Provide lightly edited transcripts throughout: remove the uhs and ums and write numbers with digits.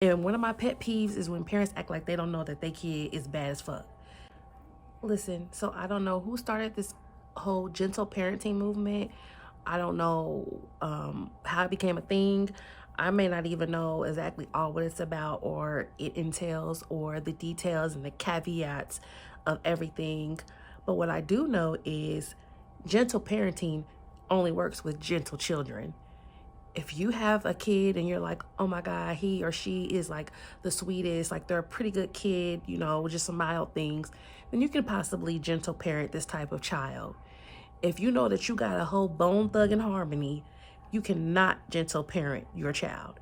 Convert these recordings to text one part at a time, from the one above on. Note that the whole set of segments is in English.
And one of my pet peeves is when parents act like they don't know that their kid is bad as fuck. Listen, so I don't know who started this whole gentle parenting movement. I don't know how it became a thing. I may not even know exactly all what it's about or it entails or the details and the caveats of everything. But what I do know is gentle parenting only works with gentle children. If you have a kid and you're like, oh my God, he or she is like the sweetest, like they're a pretty good kid, you know, just some mild things, then you can possibly gentle parent this type of child. If you know that you got a whole Bone Thug and Harmony, you cannot gentle parent your child.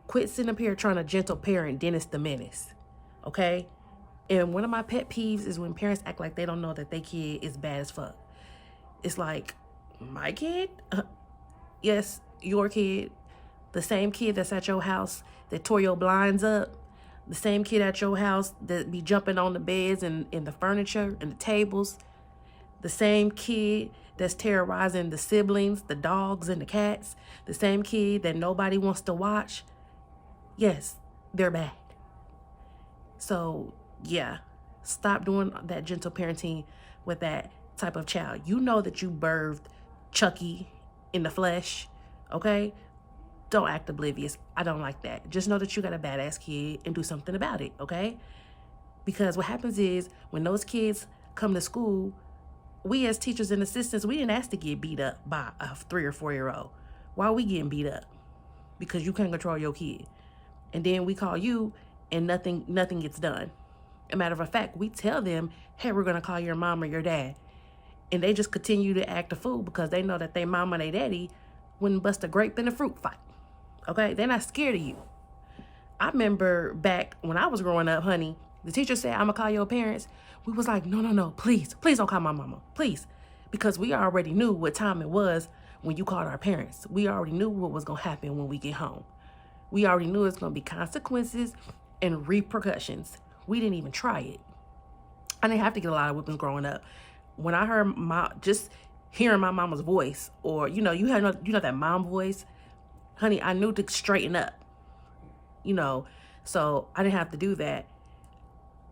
Quit sitting up here trying to gentle parent Dennis the Menace, okay? And one of my pet peeves is when parents act like they don't know that their kid is bad as fuck. It's like, my kid? Yes, your kid, the same kid that's at your house that tore your blinds up, the same kid at your house that be jumping on the beds and the furniture and the tables, the same kid that's terrorizing the siblings, the dogs and the cats, the same kid that nobody wants to watch. Yes, they're bad. So yeah, stop doing that gentle parenting with that type of child. You know that you birthed Chucky in the flesh, okay? Don't act oblivious. I don't like that. Just know that you got a badass kid and do something about it, okay? Because what happens is when those kids come to school, we as teachers and assistants, we didn't ask to get beat up by a 3 or 4-year-old. Why are we getting beat up? Because you can't control your kid. And then we call you and nothing gets done. As a matter of fact, we tell them, hey, we're gonna call your mom or your dad. And they just continue to act a fool because they know that their mom or their daddy wouldn't bust a grape in a fruit fight. Okay? They're not scared of you. I remember back when I was growing up, honey, the teacher said, I'm gonna call your parents. We was like, no, please don't call my mama, please. Because we already knew what time it was when you called our parents. We already knew what was gonna happen when we get home. We already knew it's gonna be consequences and repercussions. We didn't even try it. I didn't have to get a lot of whippings growing up. When I heard just hearing my mama's voice, or you know that mom voice, honey, I knew to straighten up. So I didn't have to do that.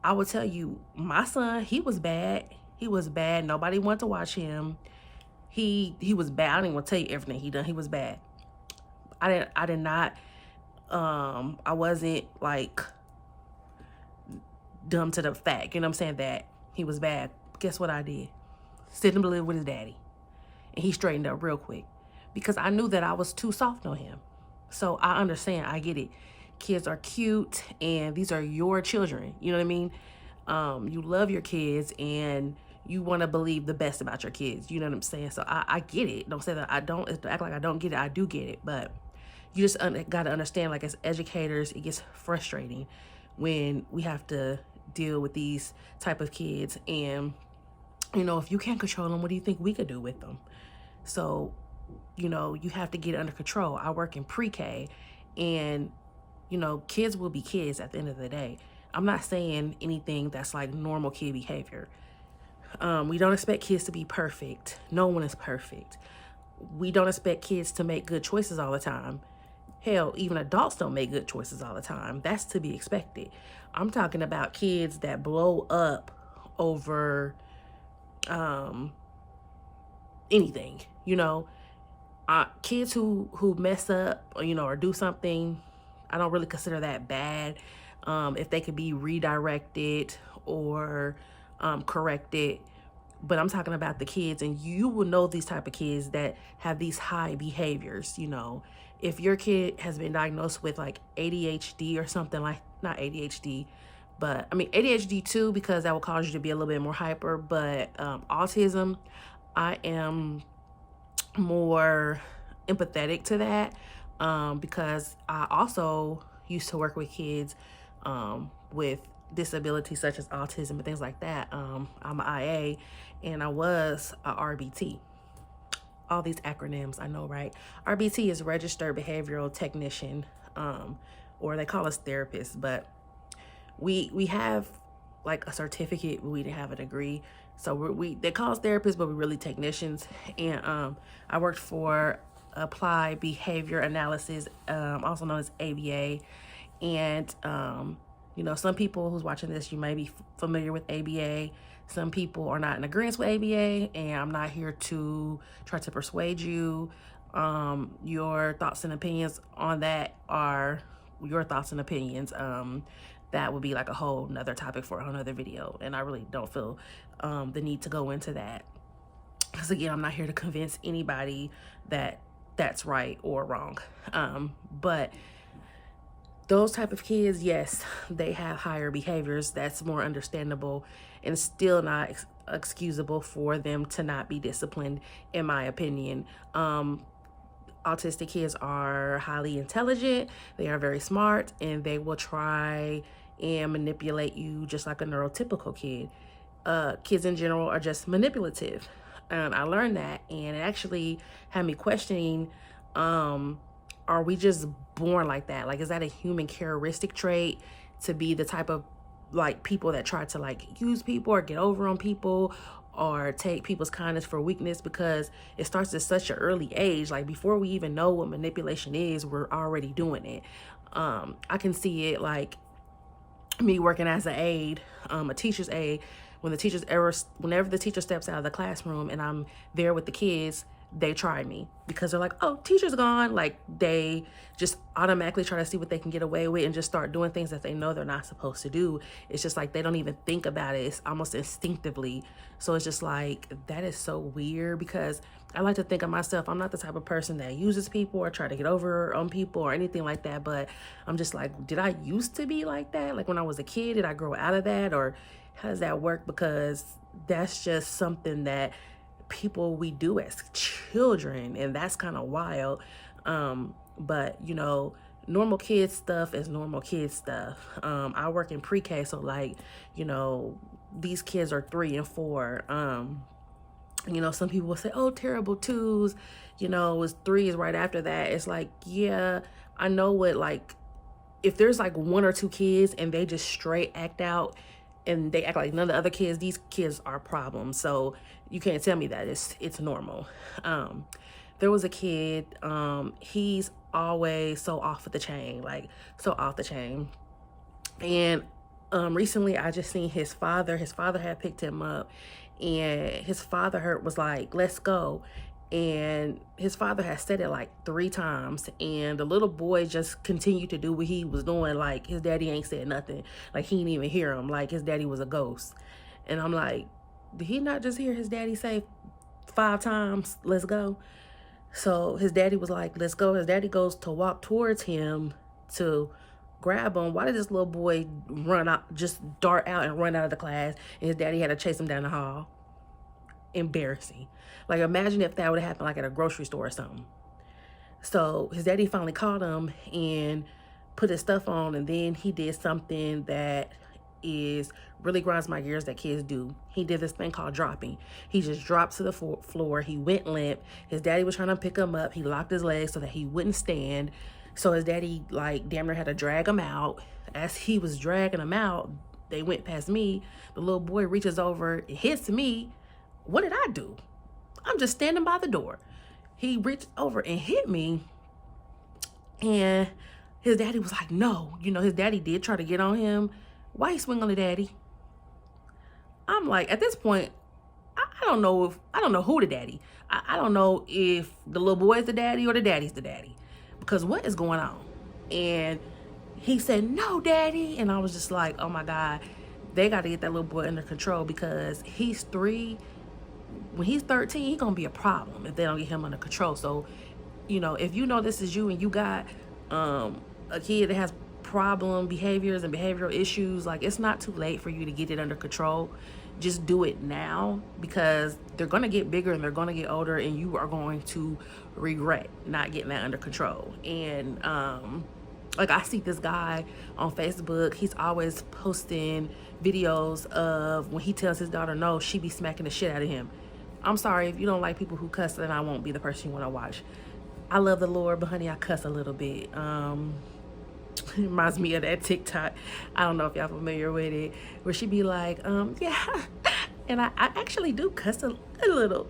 I will tell you, my son, he was bad. He was bad. Nobody wanted to watch him. He was bad. I don't even want to tell you everything he done. He was bad. I did not. I wasn't like dumb to the fact, you know what I'm saying, that he was bad. Guess what I did? Sit him to live with his daddy. And he straightened up real quick because I knew that I was too soft on him. So I understand. I get it. Kids are cute and these are your children. You know what I mean? You love your kids and you want to believe the best about your kids. You know what I'm saying? So I get it. Don't say that I don't. Act like I don't get it. I do get it. But you just got to understand, like as educators, it gets frustrating when we have to deal with these type of kids. And, if you can't control them, what do you think we could do with them? So, you have to get it under control. I work in pre-K and, kids will be kids at the end of the day. I'm not saying anything that's like normal kid behavior. We don't expect kids to be perfect. No one is perfect. We don't expect kids to make good choices all the time. Hell, even adults don't make good choices all the time. That's to be expected. I'm talking about kids that blow up over anything, kids who mess up, or do something, I don't really consider that bad. If they could be redirected or corrected. But I'm talking about the kids, and you will know these type of kids that have these high behaviors. If your kid has been diagnosed with like ADHD or something, like not ADHD, but I mean ADHD too, because that will cause you to be a little bit more hyper. But autism, I am more empathetic to that because I also used to work with kids with disabilities such as autism and things like that. I'm an IA and I was a RBT. All these acronyms, I know, right? RBT is Registered Behavioral Technician, or they call us therapists, but we have like a certificate, but we didn't have a degree. So they call us therapists, but we're really technicians. And I worked for Applied Behavior Analysis, also known as ABA. And you know, some people who's watching this, you may be familiar with ABA. Some people are not in agreement with ABA, and I'm not here to try to persuade you. Your thoughts and opinions on that are your thoughts and opinions. That would be like a whole nother topic for a whole nother video, and I really don't feel the need to go into that, because again, I'm not here to convince anybody that that's right or wrong. But those type of kids, yes, they have higher behaviors. That's more understandable and still not excusable for them to not be disciplined, in my opinion. Autistic kids are highly intelligent, they are very smart, and they will try and manipulate you just like a neurotypical kid. Kids in general are just manipulative. And I learned that, and it actually had me questioning, are we just born like that? Like, is that a human characteristic trait to be the type of like people that try to like use people or get over on people or take people's kindness for weakness? Because it starts at such an early age. Like, before we even know what manipulation is, we're already doing it. I can see it like me working as an aide, a teacher's aide. Whenever the teacher steps out of the classroom and I'm there with the kids, they try me because they're like, oh, teacher's gone. Like, they just automatically try to see what they can get away with and just start doing things that they know they're not supposed to do. It's just like they don't even think about it. It's almost instinctively. So it's just like, that is so weird, because I like to think of myself, I'm not the type of person that uses people or try to get over on people or anything like that. But I'm just like, did I used to be like that? Like, when I was a kid, did I grow out of that? Or how does that work? Because that's just something that we do as children, and that's kind of wild. But you know, normal kid stuff is normal kid stuff. I work in pre-K, so like, you know, these kids are 3 and 4. You know, some people will say, oh, terrible twos, you know, it's 3 is right after that. It's like, yeah, I know what, like, if there's like 1 or 2 kids and they just straight act out and they act like none of the other kids, these kids are problems. So you can't tell me that it's normal. There was a kid, he's always so off of the chain, like so off the chain. And recently I just seen his father had picked him up, and his father was like, let's go. And his father had said it like 3 times, and the little boy just continued to do what he was doing. Like, his daddy ain't said nothing. Like, he didn't even hear him. Like, his daddy was a ghost. And I'm like, did he not just hear his daddy say 5 times, let's go? So his daddy was like, let's go. His daddy goes to walk towards him to grab him. Why did this little boy run out, just dart out and run out of the class, and his daddy had to chase him down the hall? Embarrassing. Like, imagine if that would have happened like at a grocery store or something. So his daddy finally caught him and put his stuff on, and then he did something that is really grinds my gears that kids do. He did this thing called dropping. He just dropped to the floor. He went limp. His daddy was trying to pick him up. He locked his legs so that he wouldn't stand. So his daddy like damn near had to drag him out. As he was dragging him out, they went past me. The little boy reaches over and hits me. What did I do? I'm just standing by the door. He reached over and hit me, and his daddy was like, no. You know, his daddy did try to get on him. Why he swing on the daddy? I'm like, at this point, I don't know who the daddy. I don't know if the little boy is the daddy or the daddy's the daddy, because what is going on? And he said, no, daddy. And I was just like, oh my God, they got to get that little boy under control, because he's 3. When he's 13, he's gonna be a problem if they don't get him under control. So, you know, if you know this is you and you got a kid that has problem behaviors and behavioral issues, like, it's not too late for you to get it under control. Just do it now, because they're gonna get bigger and they're gonna get older, and you are going to regret not getting that under control. And like, I see this guy on Facebook, he's always posting videos of when he tells his daughter no, she be smacking the shit out of him. I'm sorry, if you don't like people who cuss, then I won't be the person you want to watch. I love the Lord, but honey, I cuss a little bit. It reminds me of that TikTok. I don't know if y'all familiar with it, where she be like, yeah, and I actually do cuss a little.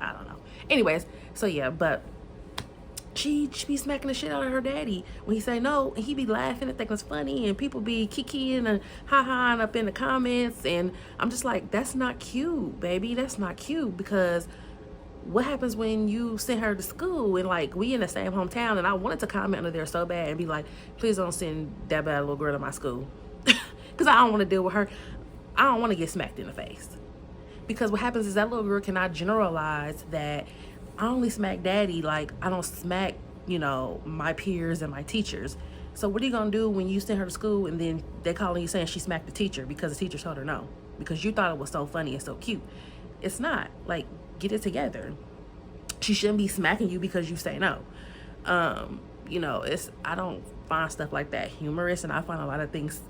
I don't know. Anyways, so yeah, but she be smacking the shit out of her daddy when he say no, and he be laughing and thinking it's funny, and people be kikiing and ha-haing up in the comments, and I'm just like, that's not cute, baby. That's not cute, because what happens when you send her to school and like we in the same hometown, and I wanted to comment under there so bad and be like, please don't send that bad little girl to my school, because I don't want to deal with her. I don't want to get smacked in the face, because what happens is that little girl cannot generalize that I only smack daddy, like I don't smack, my peers and my teachers. So what are you gonna do when you send her to school and then they calling you saying she smacked the teacher because the teacher told her no, because you thought it was so funny and so cute? It's not. Like, get it together. She shouldn't be smacking you because you say no. I don't find stuff like that humorous, and I find a lot of things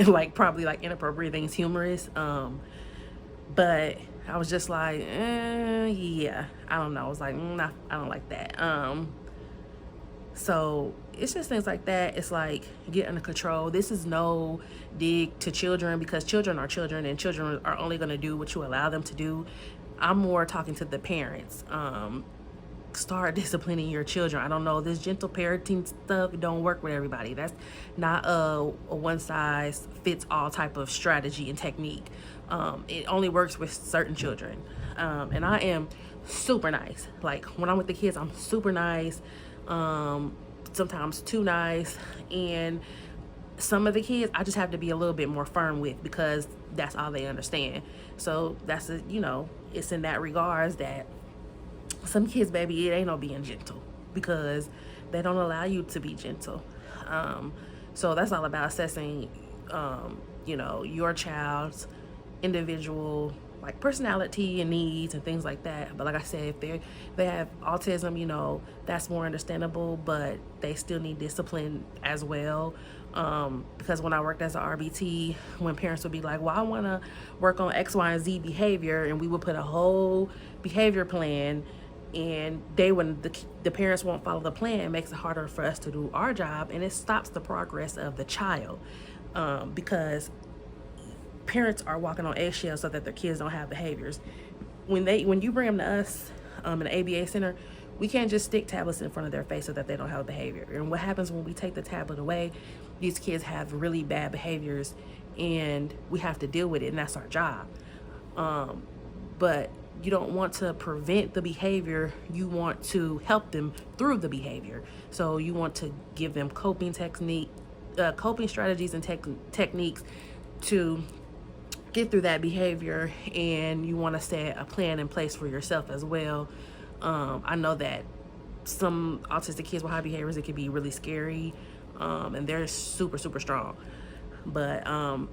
like probably like inappropriate things humorous. But I was just like, yeah, I don't know. I was like, nah, I don't like that. So it's just things like that. It's like, get under control. This is no dig to children, because children are children, and children are only going to do what you allow them to do. I'm more talking to the parents. Start disciplining your children. I don't know, this gentle parenting stuff don't work with everybody. That's not a one size fits all type of strategy and technique. It only works with certain children. And I am super nice. Like, when I'm with the kids, I'm super nice, sometimes too nice, and some of the kids I just have to be a little bit more firm with, because that's all they understand. So that's it's in that regards that some kids, baby, it ain't no being gentle, because they don't allow you to be gentle. So that's all about assessing, your child's individual like personality and needs and things like that. But like I said, if they have autism, that's more understandable, but they still need discipline as well. Because when I worked as a RBT, when parents would be like, well, I want to work on X, Y, and Z behavior, and we would put a whole behavior plan, and the parents won't follow the plan, it makes it harder for us to do our job, and it stops the progress of the child, because parents are walking on eggshells so that their kids don't have behaviors. When you bring them to us in the ABA center, we can't just stick tablets in front of their face so that they don't have behavior. And what happens when we take the tablet away, these kids have really bad behaviors, and we have to deal with it, and that's our job. But you don't want to prevent the behavior, you want to help them through the behavior. So you want to give them coping strategies and techniques to get through that behavior, and you want to set a plan in place for yourself as well. I know that some autistic kids with high behaviors, it can be really scary, and they're super, super strong. But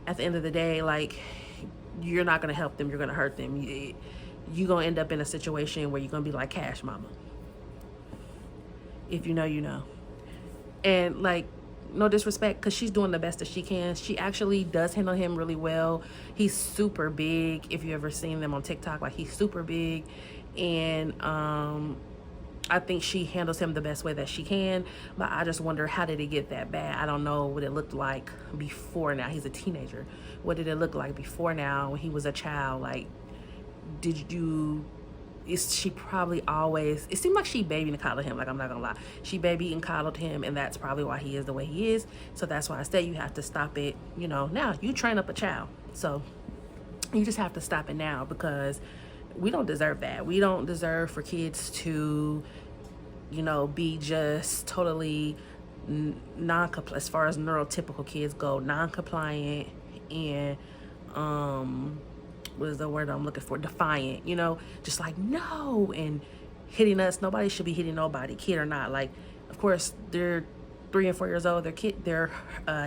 at the end of the day, like, you're not going to help them, you're going to hurt them. You're going to end up in a situation where you're going to be like Cash Mama. If you know, you know. And like, no disrespect, because she's doing the best that she can. She actually does handle him really well. He's super big. If you ever seen them on TikTok, like, he's super big. And I think she handles him the best way that she can. But I just wonder, how did it get that bad? I don't know what it looked like before now. He's a teenager. What did it look like before now when he was a child? Like, she probably always, it seemed like she babied and coddled him. Like, I'm not gonna lie, she babied and coddled him, and that's probably why he is the way he is. So that's why I say you have to stop it. Now you train up a child, so you just have to stop it now, because we don't deserve that. We don't deserve for kids to be just totally as far as neurotypical kids go, non-compliant, and what is the word I'm looking for? Defiant, just like, no, and hitting us. Nobody should be hitting nobody, kid or not. Like, of course, they're 3 and 4 years old. Their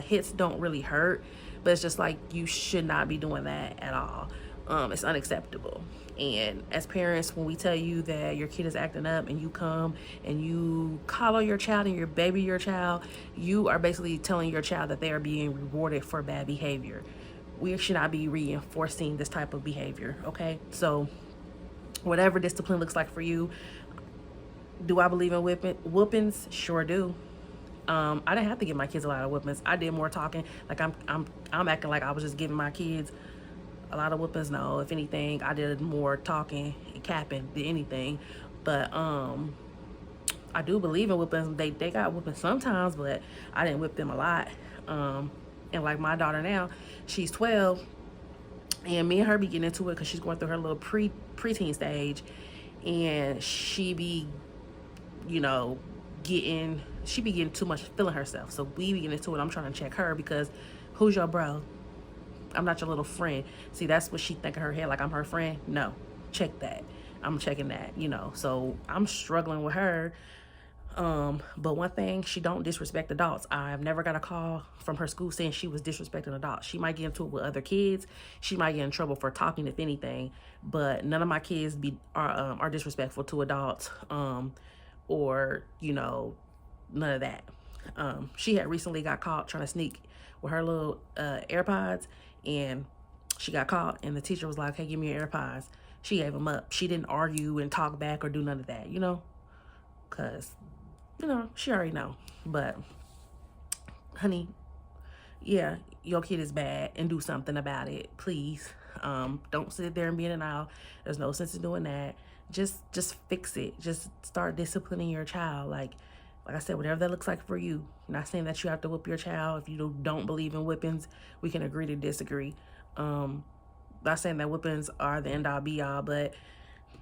hits don't really hurt, but it's just like, you should not be doing that at all. It's unacceptable. And as parents, when we tell you that your kid is acting up, and you come and you coddle your child and you baby your child, you are basically telling your child that they are being rewarded for bad behavior. We should not be reinforcing this type of behavior, okay? So whatever discipline looks like for you. Do I believe in whoopings? Sure do. I didn't have to give my kids a lot of whoopings. I did more talking. Like, I'm acting like I was just giving my kids a lot of whoopings. No, if anything, I did more talking and capping than anything. But I do believe in whippings. They got whipping sometimes, but I didn't whip them a lot. And like my daughter now, she's 12, and me and her be getting into it because she's going through her little preteen stage, and she be, you know, she be getting too much, feeling herself. So we be getting into it. I'm trying to check her because who's your bro? I'm not your little friend. See, that's what she think in her head, like I'm her friend. No, check that. I'm checking that, you know. So I'm struggling with her. But one thing, she don't disrespect adults. I've never got a call from her school saying she was disrespecting adults. She might get into it with other kids. She might get in trouble for talking, if anything. But none of my kids are disrespectful to adults, or, you know, none of that. She had recently got caught trying to sneak with her little AirPods, and she got caught, and the teacher was like, hey, give me your AirPods. She gave them up. She didn't argue and talk back or do none of that, you know, because, you know, she already know. But honey, yeah, your kid is bad, and do something about it, please. Don't sit there and be in denial. There's no sense in doing that. Just fix it. Just start disciplining your child. Like I said, whatever that looks like for you. I'm not saying that you have to whip your child. If you don't believe in whippings, we can agree to disagree. Not saying that whippings are the end all be all, but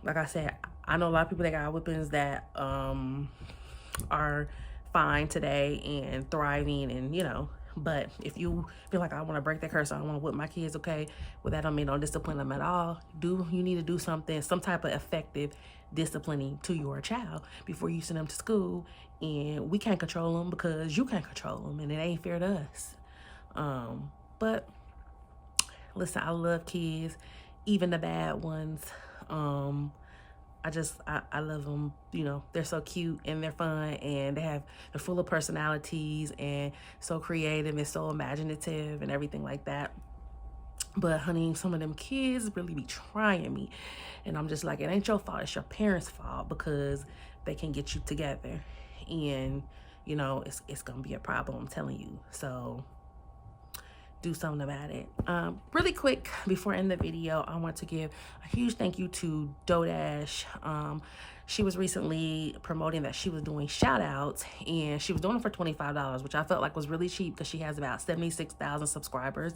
like I said, I know a lot of people that got whippings that are fine today and thriving, and you know. But if you feel like I want to break that curse, I don't want to whip my kids, okay, well, that don't mean don't discipline them at all. You need to do something, some type of effective disciplining to your child before you send them to school. And we can't control them because you can't control them, and it ain't fair to us. But listen, I love kids, even the bad ones. I love them. You know, they're so cute and they're fun, and they're full of personalities and so creative and so imaginative and everything like that. But honey, some of them kids really be trying me, and I'm just like, it ain't your fault, it's your parents' fault, because they can get you together, and you know, it's gonna be a problem, I'm telling you. So do something about it. Really quick, before I end the video, I want to give a huge thank you to DoDash. She was recently promoting that she was doing shout outs, and she was doing it for $25, which I felt like was really cheap because she has about 76,000 subscribers.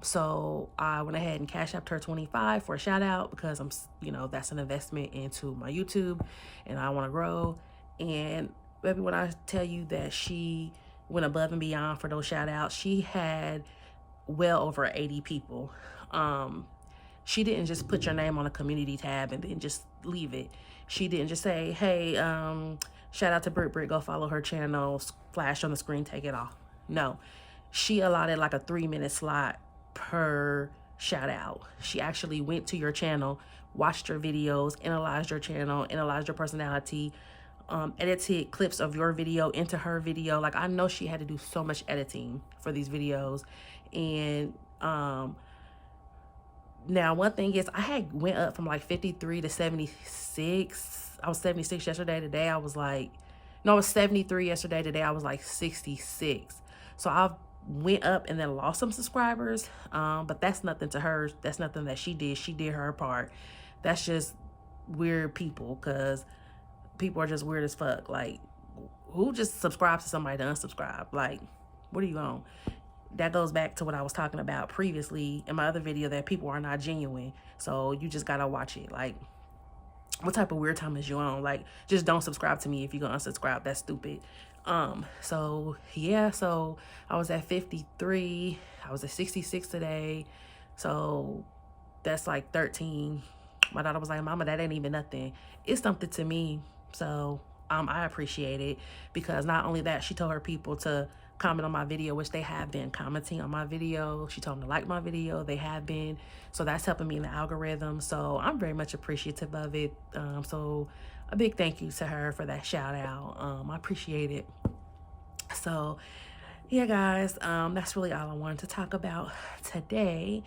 So I went ahead and cash apped her 25 for a shout out, because you know, that's an investment into my YouTube and I want to grow. And baby, when I tell you that she went above and beyond for those shout outs, she had well over 80 people. She didn't just put your name on a community tab and then just leave it. She didn't just say, hey, shout out to Britt, go follow her channel, flash on the screen, take it off. No, she allotted like a 3-minute slot per shout out. She actually went to your channel, watched your videos, analyzed your channel, analyzed your personality, edited clips of your video into her video. Like, I know she had to do so much editing for these videos. And now one thing is, I had went up from like 53 to 76. I was 76 yesterday. Today I was like, no, I was 73 yesterday. Today I was like 66. So I went up and then lost some subscribers. But that's nothing to her. That's nothing that she did. She did her part. That's just weird people, because people are just weird as fuck. Like, who just subscribes to somebody to unsubscribe? Like, what are you on? That goes back to what I was talking about previously in my other video, that people are not genuine. So you just gotta watch it. Like, what type of weird time is you on? Like, just don't subscribe to me if you're gonna unsubscribe. That's stupid. So yeah, so I was at 53. I was at 66 today. So that's like 13. My daughter was like, Mama, that ain't even nothing. It's something to me. So I appreciate it, because not only that, she told her people to comment on my video, which they have been commenting on my video. She told them to like my video. They have been. So that's helping me in the algorithm. So I'm very much appreciative of it. So a big thank you to her for that shout out. I appreciate it. So yeah, guys, that's really all I wanted to talk about today.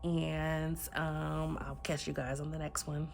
And I'll catch you guys on the next one.